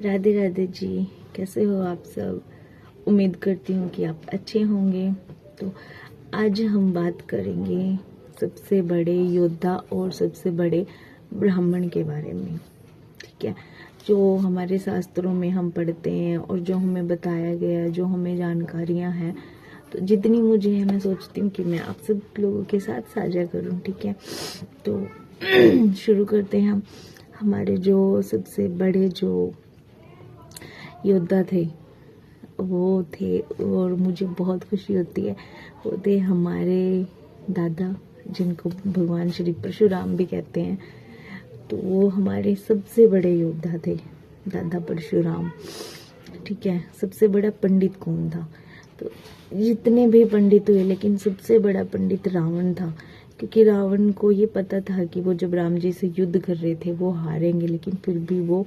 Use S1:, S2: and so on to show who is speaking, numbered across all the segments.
S1: राधे राधे जी, कैसे हो आप सब। उम्मीद करती हूँ कि आप अच्छे होंगे। तो आज हम बात करेंगे सबसे बड़े योद्धा और सबसे बड़े ब्राह्मण के बारे में, ठीक है। जो हमारे शास्त्रों में हम पढ़ते हैं और जो हमें बताया गया, जो हमें जानकारियाँ हैं, तो जितनी मुझे है मैं सोचती हूँ कि मैं आप सब लोगों के साथ साझा करूँ, ठीक है। तो शुरू करते हैं हम। हमारे जो सबसे बड़े जो योद्धा थे वो थे, और मुझे बहुत खुशी होती है, वो थे हमारे दादा, जिनको भगवान श्री परशुराम भी कहते हैं। तो वो हमारे सबसे बड़े योद्धा थे, दादा परशुराम, ठीक है। सबसे बड़ा पंडित कौन था? तो जितने भी पंडित हुए, लेकिन सबसे बड़ा पंडित रावण था, क्योंकि रावण को ये पता था कि वो जब राम जी से युद्ध कर रहे थे वो हारेंगे, लेकिन फिर भी वो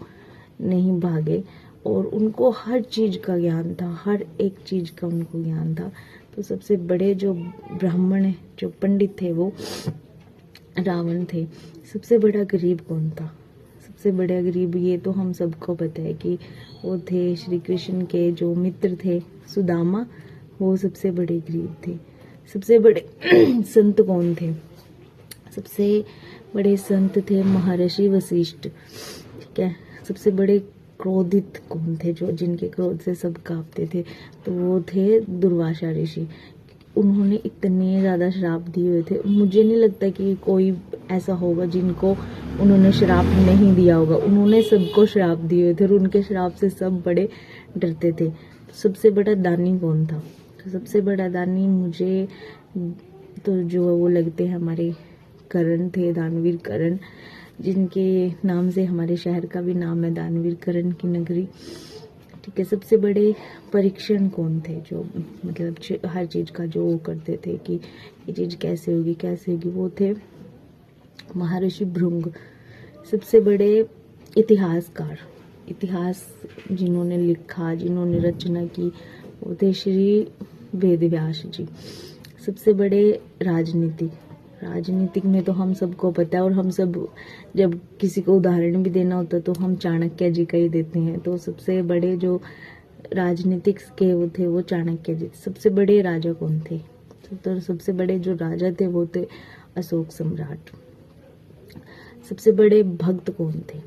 S1: नहीं भागे और उनको हर चीज का ज्ञान था, हर एक चीज का उनको ज्ञान था। तो सबसे बड़े जो ब्राह्मण जो पंडित थे वो रावण थे। सबसे बड़ा गरीब कौन था? सबसे बड़ा गरीब ये तो हम सबको पता है कि वो थे श्री कृष्ण के जो मित्र थे सुदामा, वो सबसे बड़े गरीब थे। सबसे बड़े संत कौन थे? सबसे बड़े संत थे महर्षि वशिष्ठ, ठीक है। सबसे बड़े क्रोधित कौन थे, जो जिनके क्रोध से सब कांपते थे? तो वो थे दुर्वासा ऋषि। उन्होंने इतने ज़्यादा श्राप दिए हुए थे, मुझे नहीं लगता कि कोई ऐसा होगा जिनको उन्होंने श्राप नहीं दिया होगा। उन्होंने सबको श्राप दिए हुए थे और उनके श्राप से सब बड़े डरते थे। तो सबसे बड़ा दानी कौन था? तो सबसे बड़ा दानी मुझे तो जो वो लगते हैं हमारे कर्ण थे, दानवीर कर्ण, जिनके नाम से हमारे शहर का भी नाम है दानवीर कर्ण की नगरी, ठीक है। सबसे बड़े परीक्षण कौन थे, जो मतलब हर चीज का जो वो करते थे कि ये चीज कैसे होगी कैसे होगी, वो थे महर्षि भृंग। सबसे बड़े इतिहासकार, इतिहास जिन्होंने लिखा, जिन्होंने रचना की, वो थे श्री वेदव्यास जी। सबसे बड़े राजनीतिक, राजनीतिक में तो हम सबको पता है, और हम सब जब किसी को उदाहरण भी देना होता तो हम चाणक्य जी का ही देते हैं। तो सबसे बड़े जो राजनीतिक के वो थे वो चाणक्य जी। सबसे बड़े राजा कौन थे? तो सबसे बड़े जो राजा थे वो थे अशोक सम्राट। सबसे बड़े भक्त कौन थे?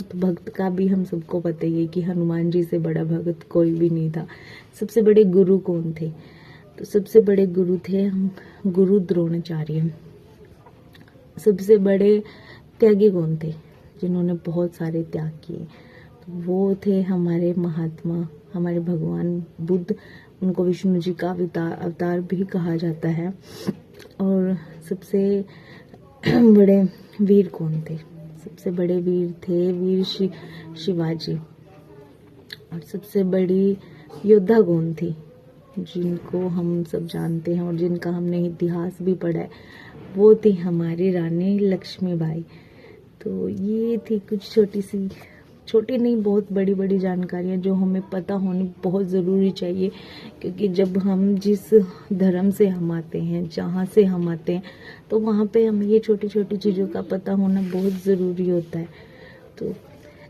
S1: तो भक्त का भी हम सबको पता ही है कि हनुमान जी से बड़ा भक्त कोई भी नहीं था। सबसे बड़े गुरु कौन थे? तो सबसे बड़े गुरु थे हम गुरु द्रोणाचार्य। सबसे बड़े त्यागी कौन थे, जिन्होंने बहुत सारे त्याग किए? तो वो थे हमारे महात्मा, हमारे भगवान बुद्ध। उनको विष्णु जी का अवतार भी कहा जाता है। और सबसे बड़े वीर कौन थे? सबसे बड़े वीर थे वीर शिवाजी। और सबसे बड़ी योद्धा कौन थी, जिनको हम सब जानते हैं और जिनका हमने इतिहास भी पढ़ा है? वो थी हमारी रानी लक्ष्मीबाई। तो ये थी कुछ छोटी नहीं बहुत बड़ी बड़ी जानकारियाँ जो हमें पता होनी बहुत ज़रूरी चाहिए, क्योंकि जब हम जिस धर्म से हम आते हैं, जहाँ से हम आते हैं, तो वहाँ पे हमें ये छोटी छोटी चीज़ों का पता होना बहुत ज़रूरी होता है। तो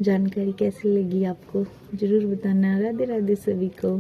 S1: जानकारी कैसी लगी आपको ज़रूर बताना। राधे राधे सभी को।